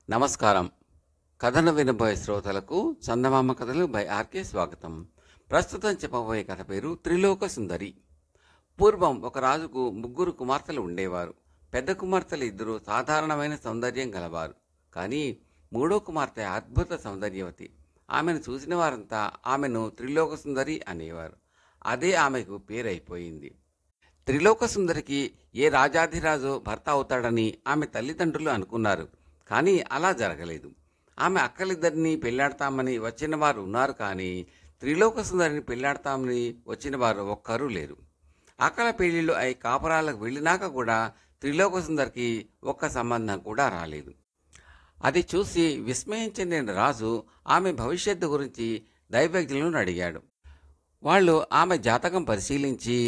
నమస్కారం. కథను వినబోయే శ్రోతలకు చందమామ కథలు బై ఆర్కే స్వాగతం. ప్రస్తుతం చెప్పబోయే కథ పేరు త్రిలోక సుందరి. పూర్వం ఒక రాజుకు 3 కుమార్తెలు ఉండేవారు. పెద్ద కుమార్తెలు 2 సాధారణమైన సౌందర్యం గలవారు. కానీ 3వ కుమార్తె అద్భుత సౌందర్యవతి. ఆమెను చూసిన వారంతా ఆమెను త్రిలోక సుందరి అనేవారు. అదే ఆమెకు పేరైపోయింది. త్రిలోక సుందరికి ఏ రాజాధిరాజు భర్త అవుతాడని ఆమె తల్లిదండ్రులు అనుకున్నారు. కానీ అలా జరగలేదు. ఆమె అక్కలిద్దరినీ పెళ్లాడతామని వచ్చిన వారు ఉన్నారు, కానీ త్రిలోక సుందరిని పెళ్లాడతామని వచ్చిన వారు ఒక్కరూ లేరు. అక్కల పెళ్లిళ్ళు అయి కాపురాలకు వెళ్ళినాక కూడా త్రిలోక సుందరికి ఒక్క సంబంధం కూడా రాలేదు. అది చూసి విస్మయం చెందిన రాజు ఆమె భవిష్యత్తు గురించి దైవజ్ఞులను అడిగాడు. వాళ్ళు ఆమె జాతకం పరిశీలించి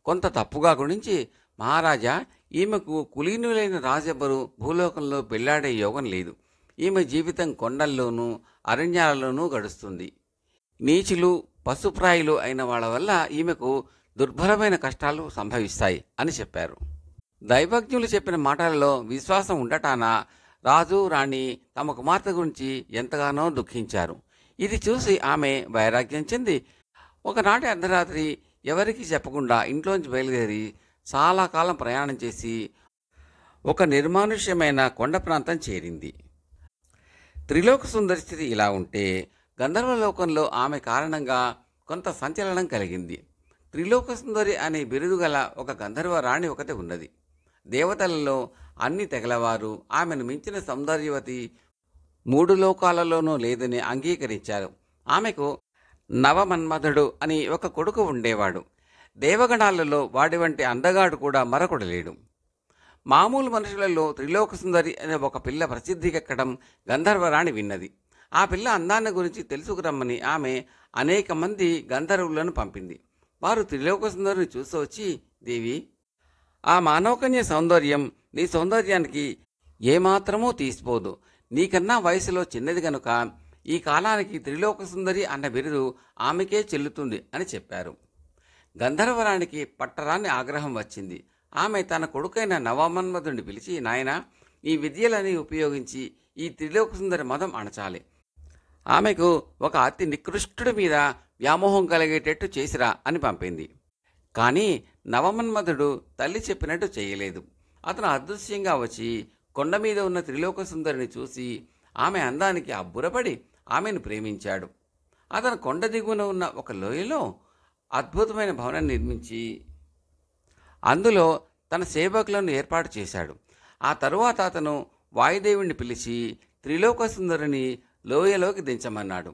కొంత తప్పుగా గురించి, మహారాజా, ఈమెకు కులీనులైన రాజెవ్వరూ భూలోకంలో పెళ్లాడే యోగం లేదు. ఈమె జీవితం కొండల్లోనూ అరణ్యాలలోనూ గడుస్తుంది. నీచులు పశుప్రాయులు అయిన వాళ్ళ వల్ల ఈమెకు దుర్భరమైన కష్టాలు సంభవిస్తాయి అని చెప్పారు. దైవజ్ఞులు చెప్పిన మాటలలో విశ్వాసం ఉండటాన రాజు రాణి తమ కుమార్తె గురించి ఎంతగానో దుఃఖించారు. ఇది చూసి ఆమె వైరాగ్యం చెంది ఒకనాటి అర్ధరాత్రి ఎవరికీ చెప్పకుండా ఇంట్లోంచి బయలుదేరి చాలా కాలం ప్రయాణం చేసి ఒక నిర్మానుష్యమైన కొండ ప్రాంతం చేరింది. త్రిలోక సుందరి స్థితి ఇలా ఉంటే గంధర్వలోకంలో ఆమె కారణంగా కొంత సంచలనం కలిగింది. త్రిలోక సుందరి అనే బిరుదు గల ఒక గంధర్వ రాణి ఒకటి ఉన్నది. దేవతలలో అన్ని తెగలవారు ఆమెను మించిన సౌందర్యవతి 3 లోకాలలోనూ లేదని అంగీకరించారు. ఆమెకు నవమన్మధుడు అని ఒక కొడుకు ఉండేవాడు. దేవగణాలలో వాడి వంటి అందగాడు కూడా మరొకడు లేడు. మామూలు మనుషులలో త్రిలోక సుందరి అనే ఒక పిల్ల ప్రసిద్ధికెక్కడం గంధర్వరాణి విన్నది. ఆ పిల్ల అందాన్ని గురించి తెలుసుకురమ్మని ఆమె అనేక మంది గంధర్వులను పంపింది. వారు త్రిలోక సుందరిని చూసి వచ్చి, దేవి, ఆ మానవకన్య సౌందర్యం నీ సౌందర్యానికి ఏమాత్రమూ తీసిపోదు. నీకన్నా వయసులో చిన్నది గనుక ఈ కాలానికి త్రిలోక సుందరి అన్న బిరుదు ఆమెకే చెల్లుతుంది అని చెప్పారు. గంధర్వరానికి పట్టరాని ఆగ్రహం వచ్చింది. ఆమె తన కొడుకైన నవమన్మధుడిని పిలిచి, నాయనా, ఈ విద్యలని ఉపయోగించి ఈ త్రిలోక సుందరి మదం అణచాలి. ఆమెకు ఒక అతి నికృష్టుడి మీద వ్యామోహం కలిగేటట్టు చేసిరా అని పంపింది. కానీ నవమన్మధుడు తల్లి చెప్పినట్టు చేయలేదు. అతను అదృశ్యంగా వచ్చి కొండ మీద ఉన్న త్రిలోక సుందరిని చూసి ఆమె అందానికి అబ్బురపడి ఆమెను ప్రేమించాడు. అతను కొండ దిగువన ఉన్న ఒక లోయలో అద్భుతమైన భవనం నిర్మించి అందులో తన సేవకులను ఏర్పాటు చేశాడు. ఆ తరువాత అతను వాయుదేవుణ్ణి పిలిచి త్రిలోక సుందరిని లోయలోకి దించమన్నాడు.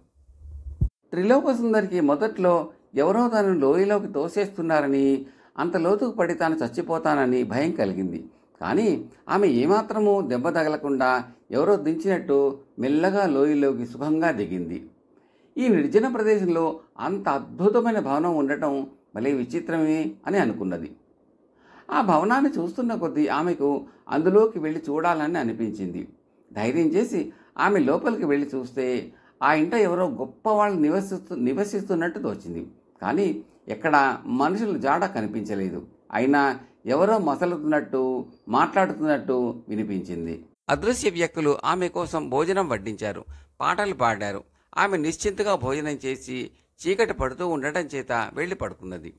త్రిలోక సుందరికి మొదట్లో ఎవరో తనను లోయలోకి తోసేస్తున్నారని, అంత లోతుకు పడి తాను చచ్చిపోతానని భయం కలిగింది. కానీ ఆమె ఏమాత్రమూ దెబ్బ తగలకుండా ఎవరో దించినట్టు మెల్లగా లోయలోకి సుఖంగా దిగింది. ఈ నిర్జన ప్రదేశంలో అంత అద్భుతమైన భవనం ఉండటం భలే విచిత్రమే అని అనుకున్నది. ఆ భవనాన్ని చూస్తున్న కొద్దీ ఆమెకు అందులోకి వెళ్ళి చూడాలని అనిపించింది. ధైర్యం చేసి ఆమె లోపలికి వెళ్ళి చూస్తే ఆ ఇంట ఎవరో గొప్ప వాళ్ళు నివసిస్తున్నట్టు తోచింది. కానీ ఎక్కడ మనుషుల జాడ కనిపించలేదు. అయినా ఎవరో మసలుతున్నట్టు మాట్లాడుతున్నట్టు వినిపించింది. అదృశ్య వ్యక్తులు ఆమె కోసం భోజనం వడ్డించారు, పాటలు పాడారు. ఆమె నిశ్చింతగా భోజనం చేసి చీకటి పడుతూ ఉండటం చేత వెళ్ళి పడుకున్నది.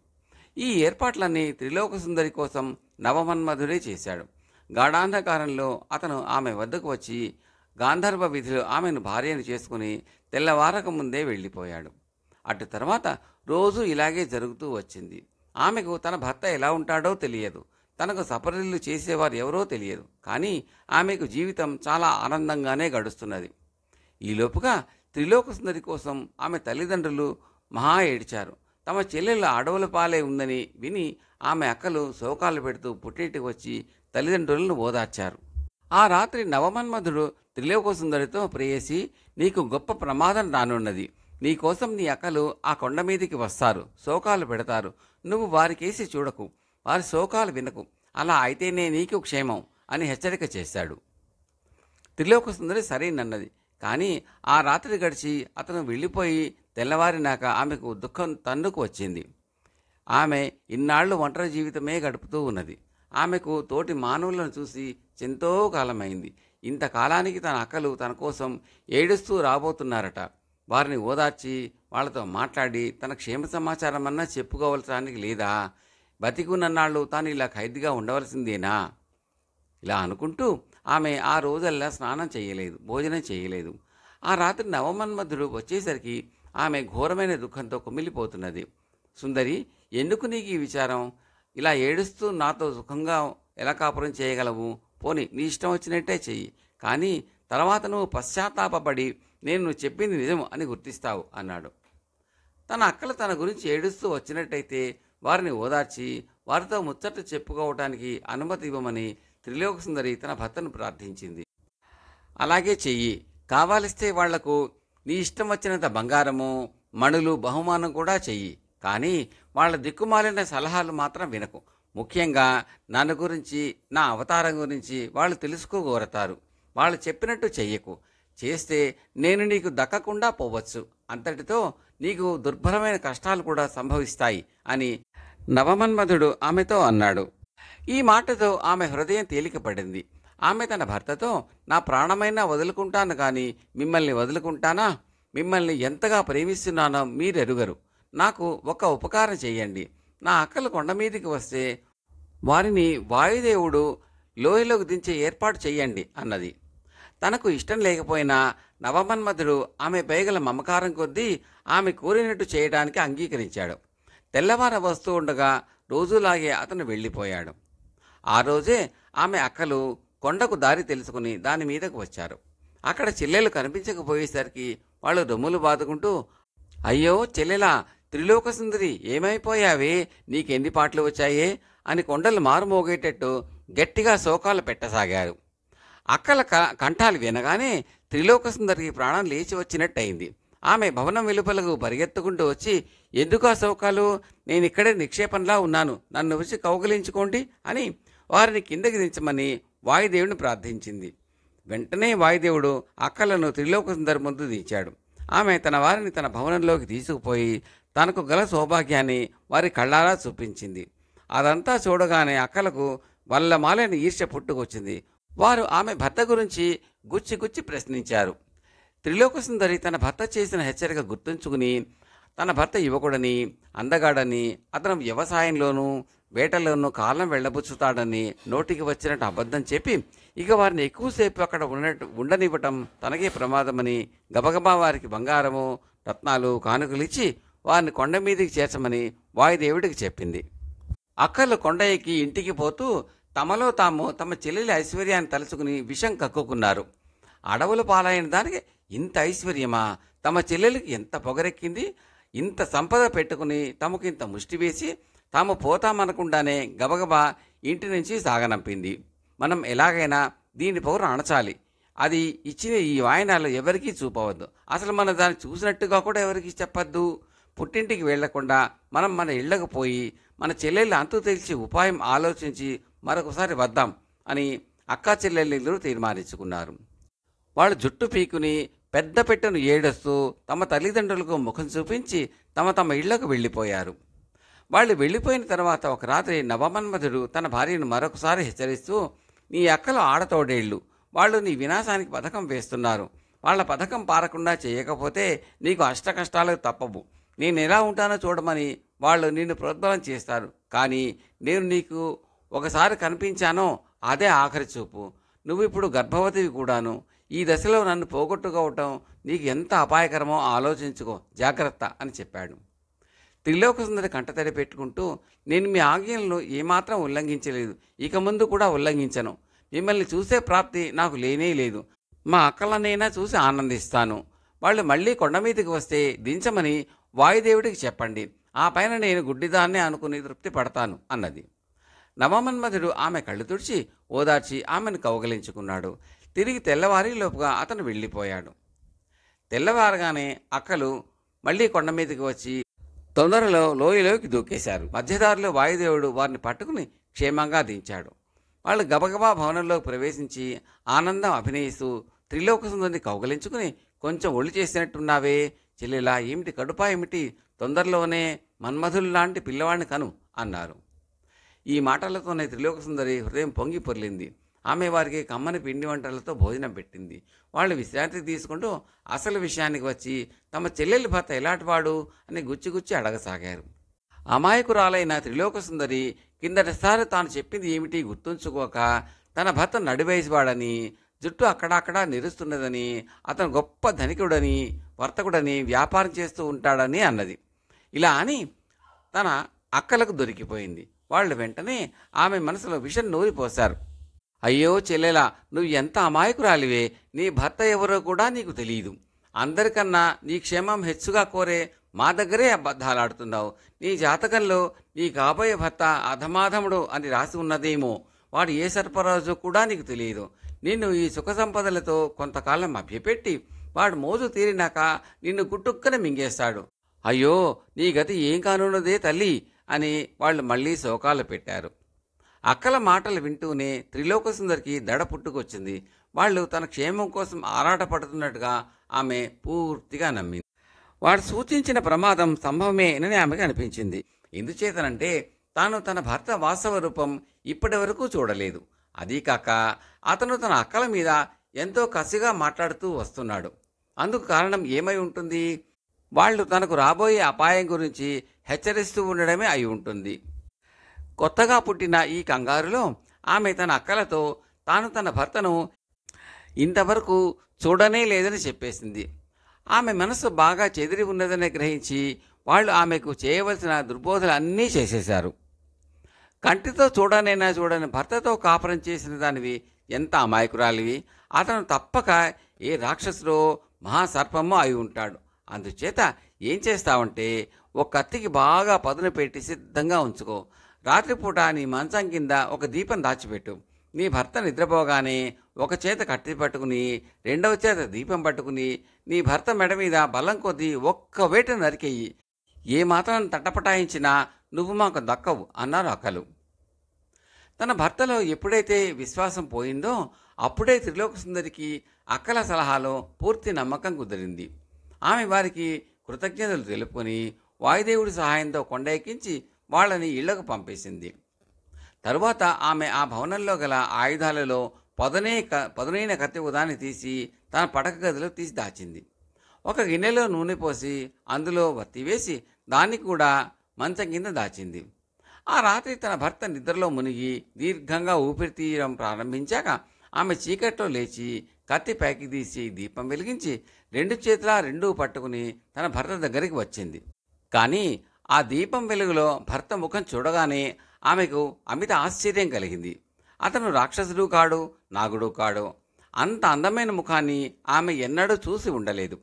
ఈ ఏర్పాట్లన్నీ త్రిలోక సుందరి కోసం నవమన్మధుడే చేశాడు. గాఢాంధకారంలో అతను ఆమె వద్దకు వచ్చి గాంధర్వ విధిలో ఆమెను భార్యను చేసుకుని తెల్లవారక ముందే వెళ్ళిపోయాడు. అటు తర్వాత రోజు ఇలాగే జరుగుతూ వచ్చింది. ఆమెకు తన భర్త ఎలా ఉంటాడో తెలియదు, తనకు సపర్యలు చేసేవారు ఎవరో తెలియదు. కానీ ఆమెకు జీవితం చాలా ఆనందంగానే గడుస్తున్నది. ఈలోపుగా త్రిలోక సుందరి కోసం ఆమె తల్లిదండ్రులు మహా ఏడ్చారు. తమ చెల్లెళ్ళ అడవుల పాలే ఉందని విని ఆమె అక్కలు శోకాలు పెడుతూ పుట్టింటికి వచ్చి తల్లిదండ్రులను ఓదార్చారు. ఆ రాత్రి నవమన్మధుడు త్రిలోక సుందరితో, ప్రేయసి, నీకు గొప్ప ప్రమాదం రానున్నది. నీకోసం నీ అక్కలు ఆ కొండ మీదికి వస్తారు, శోకాలు పెడతారు. నువ్వు వారికేసి చూడకు, వారి శోకాలు వినకు. అలా అయితేనే నీకు క్షేమం అని హెచ్చరిక చేశాడు. త్రిలోక సుందరి సరేనన్నది. కానీ ఆ రాత్రి గడిచి అతను వెళ్ళిపోయి తెల్లవారినాక ఆమెకు దుఃఖం తన్నుకు వచ్చింది. ఆమె ఇన్నాళ్లు ఒంటరి జీవితమే గడుపుతూ ఉన్నది. ఆమెకు తోటి మానవులను చూసి ఎంతో కాలమైంది. ఇంతకాలానికి తన అక్కలు తన కోసం ఏడుస్తూ రాబోతున్నారట. వారిని ఓదార్చి వాళ్ళతో మాట్లాడి తన క్షేమ సమాచారం అన్నా చెప్పుకోవలసానికి లేదా? బతికున్నన్నాళ్ళు తాను ఇలా ఖైదీగా ఉండవలసిందేనా? ఇలా అనుకుంటూ ఆమె ఆ రోజల్లా స్నానం చేయలేదు, భోజనం చేయలేదు. ఆ రాత్రి నవమన్మధుడు వచ్చేసరికి ఆమె ఘోరమైన దుఃఖంతో కుమిలిపోతున్నది. సుందరి, ఎందుకు నీకు ఈ విచారం? ఇలా ఏడుస్తూ నాతో సుఖంగా ఎలా కాపురం చేయగలవు? పోని నీ ఇష్టం వచ్చినట్టే చెయ్యి, కానీ తర్వాత నువ్వు పశ్చాత్తాపపడి నేను నువ్వు చెప్పింది నిజం అని గుర్తిస్తావు అన్నాడు. తన అక్కలు తన గురించి ఏడుస్తూ వచ్చినట్టయితే వారిని ఓదార్చి వారితో ముచ్చట చెప్పుకోవటానికి అనుమతి ఇవ్వమని త్రిలోకసుందరి తన భర్తను ప్రార్థించింది. అలాగే చెయ్యి, కావాలిస్తే వాళ్లకు నీ ఇష్టం వచ్చినంత బంగారము, మణులు, బహుమానం కూడా చెయ్యి, కానీ వాళ్ళ దిక్కుమాలిన సలహాలు మాత్రం వినకు. ముఖ్యంగా నన్ను గురించి, నా అవతారం గురించి వాళ్ళు తెలుసుకోగోరతారు. వాళ్ళు చెప్పినట్టు చెయ్యకు. చేస్తే నేను నీకు దక్కకుండా పోవచ్చు. అంతటితో నీకు దుర్భరమైన కష్టాలు కూడా సంభవిస్తాయి అని నవమన్మధుడు ఆమెతో అన్నాడు. ఈ మాటతో ఆమె హృదయం తేలికపడింది. ఆమె తన భర్తతో, నా ప్రాణమైనా వదులుకుంటాను కానీ మిమ్మల్ని వదులుకుంటానా? మిమ్మల్ని ఎంతగా ప్రేమిస్తున్నానో మీరెరుగరు. నాకు ఒక ఉపకారం చెయ్యండి. నా అక్కలు కొండ మీదికి వస్తే వారిని వాయుదేవుడు లోయలోకి దించే ఏర్పాటు చెయ్యండి అన్నది. తనకు ఇష్టం లేకపోయినా నవమన్మధుడు ఆమె పైగల మమకారం కొద్దీ ఆమె కోరినట్టు చేయడానికి అంగీకరించాడు. తెల్లవార వస్తూ ఉండగా రోజులాగే అతను వెళ్ళిపోయాడు. ఆ రోజే ఆమె అక్కలు కొండకు దారి తెలుసుకుని దాని మీదకు వచ్చారు. అక్కడ చెల్లెలు కనిపించకపోయేసరికి వాళ్ళు రొమ్ములు బాదుకుంటూ, అయ్యో చెల్లెలా, త్రిలోకసుందరి ఏమైపోయావే, నీకెన్ని పాటలు వచ్చాయే అని కొండలు మారుమోగేటట్టు గట్టిగా శోకాలు పెట్టసాగారు. అక్కల కంఠాలు వినగానే త్రిలోకసుందరికి ప్రాణం లేచి వచ్చినట్టయింది. ఆమె భవనం వెలుపలకు పరిగెత్తుకుంటూ వచ్చి, ఎందుకు ఆ శోకాలు? నేనిక్కడే నిక్షేపంలా ఉన్నాను, నన్ను వచ్చి కౌగిలించుకోండి అని వారిని కిందకి దించమని వాయుదేవుని ప్రార్థించింది. వెంటనే వాయుదేవుడు అక్కలను త్రిలోకసుందరి ముందు దించాడు. ఆమె తన వారిని తన భవనంలోకి తీసుకుపోయి తనకు గల సౌభాగ్యాన్ని వారి కళ్ళారా చూపించింది. అదంతా చూడగానే అక్కలకు వల్లమాలని ఈర్ష్య పుట్టుకొచ్చింది. వారు ఆమె భర్త గురించి గుచ్చి గుచ్చి ప్రశ్నించారు. త్రిలోకసుందరి తన భర్త చేసిన హెచ్చరిక గుర్తుంచుకుని తన భర్త యువకుడని, అందగాడని, అతను వ్యవసాయంలోనూ వేటలోనూ కాలం వెళ్ళబుచ్చుతాడని నోటికి వచ్చినట్టు అబద్ధం చెప్పి ఇక వారిని ఎక్కువసేపు అక్కడ ఉండనివ్వటం తనకే ప్రమాదమని గబగబా వారికి బంగారము, రత్నాలు, కానుకలిచ్చి వారిని కొండ మీదికి చేర్చమని వాయుదేవుడికి చెప్పింది. అక్కలు కొండ ఎక్కి ఇంటికి పోతూ తమలో తాము తమ చెల్లెలి ఐశ్వర్యాన్ని తలుచుకుని విషం కక్కుకున్నారు. అడవుల పాలైన దానికి ఇంత ఐశ్వర్యమా? తమ చెల్లెలికి ఎంత పొగరెక్కింది? ఇంత సంపద పెట్టుకుని తమకు ఇంత ముష్టి వేసి తాము పోతామనకుండానే గబగబా ఇంటి నుంచి సాగనంపింది. మనం ఎలాగైనా దీని పొగరు అణచాలి. అది ఇచ్చిన ఈ వాయనాలు ఎవరికీ చూపవద్దు. అసలు మనం దాన్ని చూసినట్టుగా కూడా ఎవరికి చెప్పద్దు. పుట్టింటికి వెళ్లకుండా మనం మన ఇళ్లకు పోయి మన చెల్లెళ్ళు అంతు తెలిసి ఉపాయం ఆలోచించి మరొకసారి వద్దాం అని అక్కా చెల్లెళ్ళిద్దరూ తీర్మానించుకున్నారు. వాళ్ళు జుట్టు పీకుని పెద్ద పెట్టెను ఏడుస్తూ తమ తల్లిదండ్రులకు ముఖం చూపించి తమ తమ ఇళ్లకు వెళ్ళిపోయారు. వాళ్ళు వెళ్ళిపోయిన తర్వాత ఒక రాత్రి నవమన్మధుడు తన భార్యను మరొకసారి హెచ్చరిస్తూ, నీ అక్కలు ఆడతోడేళ్ళు, వాళ్ళు నీ వినాశానికి పథకం వేస్తున్నారు. వాళ్ళ పథకం పారకుండా చేయకపోతే నీకు అష్టకష్టాలకు తప్పవు. నేను ఎలా ఉంటానో చూడమని వాళ్ళు నిన్ను ప్రోద్బలం చేస్తారు. కానీ నేను నీకు ఒకసారి కనిపించానో అదే ఆఖరి చూపు. నువ్వు ఇప్పుడు గర్భవతివి కూడాను. ఈ దశలో నన్ను పోగొట్టుకోవటం నీకు ఎంత అపాయకరమో ఆలోచించుకో, జాగ్రత్త అని చెప్పాడు. త్రిలోకసుందరి కంటతడి పెట్టుకుంటూ, నేను మీ ఆజ్ఞలను ఏమాత్రం ఉల్లంఘించలేదు, ఇక ముందు కూడా ఉల్లంఘించను. మిమ్మల్ని చూసే ప్రాప్తి నాకు లేనే లేదు. మా అక్కలనైనా చూసి ఆనందిస్తాను. వాళ్ళు మళ్ళీ కొండ మీదకి వస్తే దించమని వాయుదేవుడికి చెప్పండి. ఆ పైన నేను గుడ్డిదాన్నే అనుకుని తృప్తి పడతాను అన్నది. నవమన్మధుడు ఆమె కళ్ళు తుడిచి ఓదార్చి ఆమెను కౌగలించుకున్నాడు. తిరిగి తెల్లవారిలోపుగా అతను వెళ్ళిపోయాడు. తెల్లవారగానే అక్కలు మళ్ళీ కొండ మీదకి వచ్చి తొందరలో లోయలోకి దూకేశారు. మధ్యదారిలో వాయుదేవుడు వారిని పట్టుకుని క్షేమంగా దించాడు. వాళ్ళు గబగబా భవనంలోకి ప్రవేశించి ఆనందం అభినయిస్తూ త్రిలోకసుందరిని కౌగలించుకుని, కొంచెం ఒళ్ళు చేసినట్టున్నావే చెల్లెలా, ఏమిటి కడుపా ఏమిటి? తొందరలోనే మన్మధులు లాంటి పిల్లవాడిని కను అన్నారు. ఈ మాటలతోనే త్రిలోకసుందరి హృదయం పొంగి పొర్లింది. ఆమె వారికి కమ్మని పిండి వంటలతో భోజనం పెట్టింది. వాళ్ళు విశ్రాంతి తీసుకుంటూ అసలు విషయానికి వచ్చి తమ చెల్లెలి భర్త ఎలాంటివాడు అని గుచ్చి అడగసాగారు. అమాయకురాలైన త్రిలోక సుందరి కిందటిసారి తాను చెప్పింది ఏమిటి గుర్తుంచుకోక తన భర్త నడివయసువాడని, జుట్టు అక్కడక్కడా నిరుస్తున్నదని, అతను గొప్ప ధనికుడని, వర్తకుడని, వ్యాపారం చేస్తూ ఉంటాడని అన్నది. ఇలా అని తన అక్కలకు దొరికిపోయింది. వాళ్ళు వెంటనే ఆమె మనసులో విషం నూరిపోశారు. అయ్యో చెల్లెలా, నువ్వు ఎంత అమాయకురాలివే, నీ భర్త ఎవరో కూడా నీకు తెలియదు. అందరికన్నా నీ క్షేమం హెచ్చుగా కోరే మా దగ్గరే అబద్ధాలాడుతున్నావు. నీ జాతకంలో నీ కాబోయే భర్త అధమాధముడు అని రాసి ఉన్నదేమో, వాడు ఏ సర్పరాజు కూడా నీకు తెలియదు. నిన్ను ఈ సుఖ సంపదలతో కొంతకాలం మభ్యపెట్టి వాడు మోజు తీరినాక నిన్ను గుట్టుక్కన మింగేస్తాడు. అయ్యో నీ గతి ఏం కానున్నదే తల్లి అని వాళ్ళు మళ్ళీ శోకాలు పెట్టారు. అక్కల మాటలు వింటూనే త్రిలోక సుందరికి దడ పుట్టుకొచ్చింది. వాళ్ళు తన క్షేమం కోసం ఆరాటపడుతున్నట్టుగా ఆమె పూర్తిగా నమ్మింది. వాడు సూచించిన ప్రమాదం సంభవమేనని ఆమెకు అనిపించింది. ఎందుచేతనంటే తాను తన భర్త వాస్తవ రూపం ఇప్పటి వరకు చూడలేదు. అదీకాక అతను తన అక్కల మీద ఎంతో కసిగా మాట్లాడుతూ వస్తున్నాడు. అందుకు కారణం ఏమై ఉంటుంది? వాళ్ళు తనకు రాబోయే అపాయం గురించి హెచ్చరిస్తూ ఉండడమే అయి ఉంటుంది. కొత్తగా పుట్టిన ఈ కంగారులో ఆమె తన అక్కలతో తాను తన భర్తను ఇంతవరకు చూడనే లేదని చెప్పేసింది. ఆమె మనసు బాగా చెదిరి ఉన్నదని గ్రహించి వాళ్ళు ఆమెకు చేయవలసిన దుర్బోధలు అన్నీ చేసేశారు. కంటితో చూడనైనా చూడని భర్తతో కాపురం చేసిన దానివి ఎంత అమాయకురాలివి. అతను తప్పక ఏ రాక్షసులో మహాసర్పమో అయి ఉంటాడు. అందుచేత ఏం చేస్తావంటే ఒక కత్తికి బాగా పదును పెట్టి సిద్ధంగా ఉంచుకో. రాత్రిపూట నీ మంచం కింద ఒక దీపం దాచిపెట్టు. నీ భర్త నిద్రపోగానే ఒక చేత కత్తి పట్టుకుని రెండవ చేత దీపం పట్టుకుని నీ భర్త మెడ మీద బలం కొద్దీ ఒక్క వేట నరికెయ్యి. ఏ మాత్రం తట్టపటాయించినా నువ్వు మాకు దక్కవు అన్నారు అక్కలు. తన భర్తలో ఎప్పుడైతే విశ్వాసం పోయిందో అప్పుడే త్రిలోక సుందరికి అక్కల సలహాలో పూర్తి నమ్మకం కుదిరింది. ఆమె వారికి కృతజ్ఞతలు తెలుపుకొని వాయుదేవుడి సహాయంతో కొండ ఎక్కించి వాళ్ళని ఇళ్లకు పంపేసింది. తరువాత ఆమె ఆ భవనంలో గల ఆయుధాలలో పదునైన కత్తి ఉదాన్ని తీసి తన పడక గదిలో తీసి దాచింది. ఒక గిన్నెలో నూనె పోసి అందులో వత్తి వేసి దాన్ని కూడా మంచం కింద దాచింది. ఆ రాత్రి తన భర్త నిద్రలో మునిగి దీర్ఘంగా ఊపిరి తీయడం ప్రారంభించాక ఆమె చీకట్లో లేచి కత్తి పైకి తీసి దీపం వెలిగించి రెండు చేతులా రెండూ పట్టుకుని తన భర్త దగ్గరికి వచ్చింది. కానీ ఆ దీపం వెలుగులో భర్త ముఖం చూడగానే ఆమెకు అమిత ఆశ్చర్యం కలిగింది. అతను రాక్షసుడు కాడు, నాగుడు కాడు. అంత అందమైన ముఖాన్ని ఆమె ఎన్నడూ చూసి ఉండలేదు.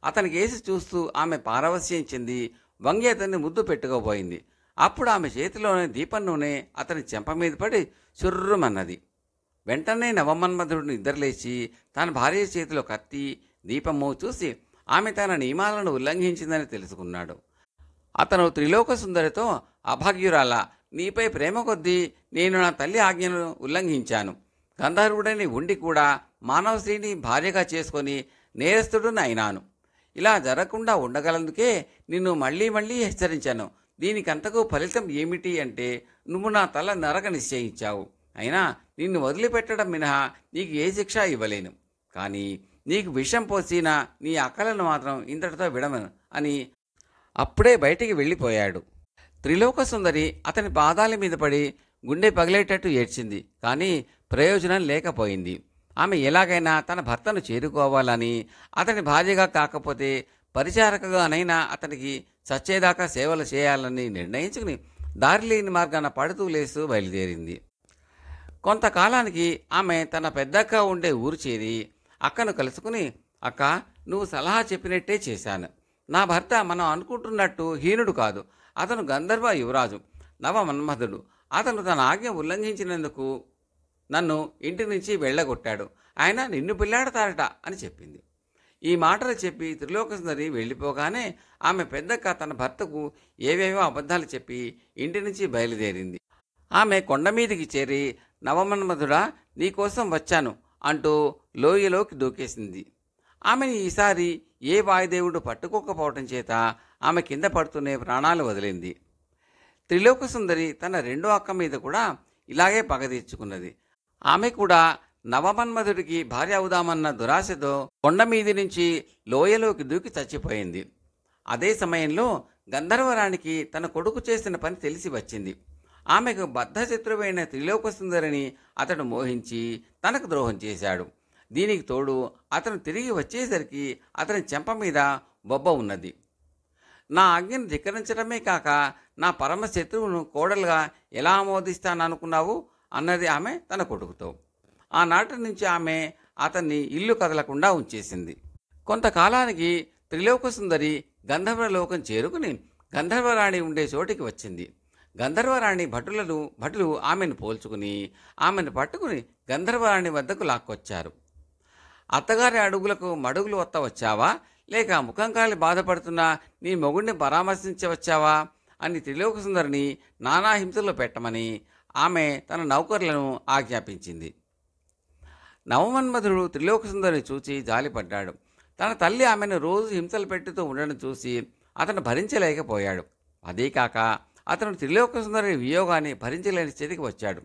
అతనికి వేసి చూస్తూ ఆమె పారవస్యం చెంది వంగి అతన్ని ముద్దు పెట్టుకోబోయింది. అప్పుడు ఆమె చేతిలోని దీపం నూనె అతని చెంప మీద పడి చుర్రుమన్నది. వెంటనే నవమన్మధుడు నిద్రలేచి తన భార్య చేతిలో కత్తి దీపము చూసి ఆమె తన నియమాలను ఉల్లంఘించిందని తెలుసుకున్నాడు. అతను త్రిలోక సుందరితో, అభాగ్యురాలా, నీపై ప్రేమ కొద్దీ నేను నా తల్లి ఆజ్ఞను ఉల్లంఘించాను. గంధర్వుడని ఉండి కూడా మానవ స్త్రీని భార్యగా చేసుకొని నేరస్తుడుని అయినాను. ఇలా జరగకుండా ఉండగలందుకే నిన్ను మళ్ళీ మళ్ళీ హెచ్చరించాను. దీనికంతకు ఫలితం ఏమిటి అంటే నువ్వు నా తల నరక నిశ్చయించావు. అయినా నిన్ను వదిలిపెట్టడం మినహా నీకు ఏ శిక్ష ఇవ్వలేను. కానీ నీకు విషం పోసిన నీ అక్కలను మాత్రం ఇంతటితో విడమను అని అప్పుడే బయటికి వెళ్ళిపోయాడు. త్రిలోక సుందరి అతని పాదాల మీద పడి గుండె పగిలేటట్టు ఏడ్చింది. కానీ ప్రయోజనం లేకపోయింది. ఆమె ఎలాగైనా తన భర్తను చేరుకోవాలని, అతని భార్యగా కాకపోతే పరిచారకగానైనా అతనికి చచ్చేదాకా సేవలు చేయాలని నిర్ణయించుకుని దారిలేని మార్గాన పడుతూ లేస్తూ బయలుదేరింది. కొంతకాలానికి ఆమె తన పెద్దక్క ఉండే ఊరు చేరి అక్కను కలుసుకుని, అక్క, నువ్వు సలహా చెప్పినట్టే చేశాను. నా భర్త మనం అనుకుంటున్నట్టు హీనుడు కాదు. అతను గంధర్వ యువరాజు, నవ మన్మధుడు. అతను తన ఆజ్ఞ ఉల్లంఘించినందుకు నన్ను ఇంటి నుంచి వెళ్ళగొట్టాడు. ఆయన నిన్ను పెళ్ళాడతారట అని చెప్పింది. ఈ మాటలు చెప్పి త్రిలోకసుందరి వెళ్ళిపోగానే ఆమె పెద్దక్క తన భర్తకు ఏవేవో అబద్ధాలు చెప్పి ఇంటి నుంచి బయలుదేరింది. ఆమె కొండ మీదికి చేరి, నవమన్మధుడా, నీకోసం వచ్చాను అంటూ లోయలోకి దూకేసింది. ఆమెని ఈసారి ఏ వాయుదేవుడు పట్టుకోకపోవటం చేత ఆమె కింద పడుతూనే ప్రాణాలు వదిలింది. త్రిలోక సుందరి తన రెండో అక్క మీద కూడా ఇలాగే పగ తీర్చుకున్నది. ఆమె కూడా నవమన్మధుడికి భార్య అవుదామన్న దురాశతో కొండ మీది నుంచి లోయలోకి దూకి చచ్చిపోయింది. అదే సమయంలో గంధర్వరానికి తన కొడుకు చేసిన పని తెలిసి వచ్చింది. ఆమెకు బద్ధశత్రువైన త్రిలోకసుందరిని అతడు మోహించి తనకు ద్రోహం చేశాడు. దీనికి తోడు అతను తిరిగి వచ్చేసరికి అతని చెంప మీద బొబ్బ ఉన్నది. నా ఆజ్ఞను ధిక్కరించడమే కాక నా పరమ శత్రువును కోడలుగా ఎలా ఆమోదిస్తాననుకున్నావు అన్నది ఆమె తన కొడుకుతో. ఆనాటి నుంచి ఆమె అతన్ని ఇల్లు కదలకుండా ఉంచేసింది. కొంతకాలానికి త్రిలోకసుందరి గంధర్వలోకం చేరుకుని గంధర్వరాణి ఉండే చోటికి వచ్చింది. గంధర్వరాణి భటులు ఆమెను పోల్చుకుని ఆమెను పట్టుకుని గంధర్వరాణి వద్దకు లాక్కొచ్చారు. అత్తగారి అడుగులకు మడుగులు వత్త వచ్చావా, లేక ముఖం కాలి బాధపడుతున్న నీ మొగుడిని పరామర్శించవచ్చావా అని త్రిలోకసుందరిని నానా హింసలో పెట్టమని ఆమె తన నౌకర్లను ఆజ్ఞాపించింది. నవమన్మధుడు త్రిలోకసుందరిని చూచి జాలిపడ్డాడు. తన తల్లి ఆమెను రోజు హింసలు పెట్టుతూ ఉండడం చూసి అతను భరించలేకపోయాడు. అదే కాక అతను త్రిలోకసుందరి వియోగాన్ని భరించలేని స్థితికి వచ్చాడు.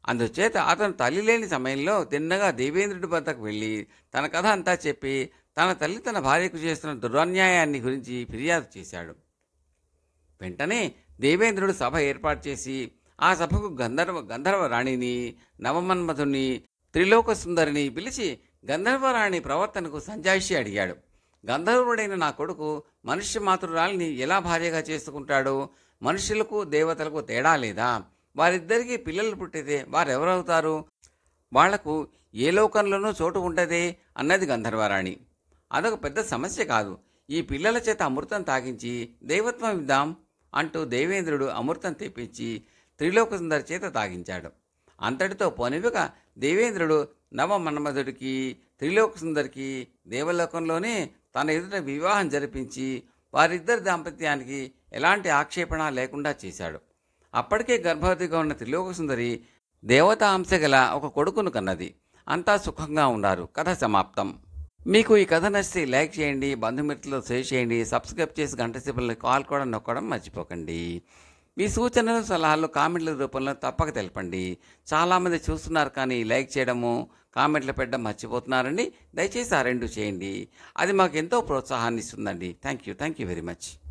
అందుచేత అతను తల్లి లేని సమయంలో తిన్నగా దేవేంద్రుడి వద్దకు వెళ్ళి తన కథ అంతా చెప్పి తన తల్లి తన భార్యకు చేస్తున్న దురన్యాయాన్ని గురించి ఫిర్యాదు చేశాడు. వెంటనే దేవేంద్రుడు సభ ఏర్పాటు చేసి ఆ సభకు గంధర్వరాణిని, నవమన్మధుని, త్రిలోకసుందరిని పిలిచి గంధర్వరాణి ప్రవర్తనకు సంజాయిషి అడిగాడు. గంధర్వుడైన నా కొడుకు మనుష్య మాతృరాలిని ఎలా భార్యగా చేసుకుంటాడు? మనుషులకు దేవతలకు తేడా లేదా? వారిద్దరికీ పిల్లలు పుట్టితే వారెవరవుతారు? వాళ్లకు ఏ లోకంలోనూ చోటు ఉంటదే అన్నది గంధర్వరాణి. అదొక పెద్ద సమస్య కాదు. ఈ పిల్లల చేత అమృతం తాగించి దైవత్వం ఇద్దాం అంటూ దేవేంద్రుడు అమృతం తెప్పించి త్రిలోకసుందరి చేత తాగించాడు. అంతటితో పోనివ్వక దేవేంద్రుడు నవమన్మధుడికి, త్రిలోకసుందరికి దేవలోకంలోనే తన ఎదుట వివాహం జరిపించి వారిద్దరి దాంపత్యానికి ఎలాంటి ఆక్షేపణ లేకుండా చేశాడు. అప్పటికే గర్భవతిగా ఉన్న త్రిలోకసుందరి దేవతా అంశ గల ఒక కొడుకును కన్నది. అంతా సుఖంగా ఉన్నారు. కథ సమాప్తం. మీకు ఈ కథ నచ్చితే లైక్ చేయండి, బంధుమిత్రులతో షేర్ చేయండి, సబ్స్క్రైబ్ చేసి గంట సింబల్ని కాల్ కూడా నొక్కడం మర్చిపోకండి. మీ సూచనలు సలహాలు కామెంట్ల రూపంలో తప్పక తెలపండి. చాలామంది చూస్తున్నారు కానీ లైక్ చేయడము, కామెంట్లు పెట్టడం మర్చిపోతున్నారండి. దయచేసి ఆ రెండు చేయండి. అది మాకు ఎంతో ప్రోత్సాహాన్ని ఇస్తుందండి. Thank you very much.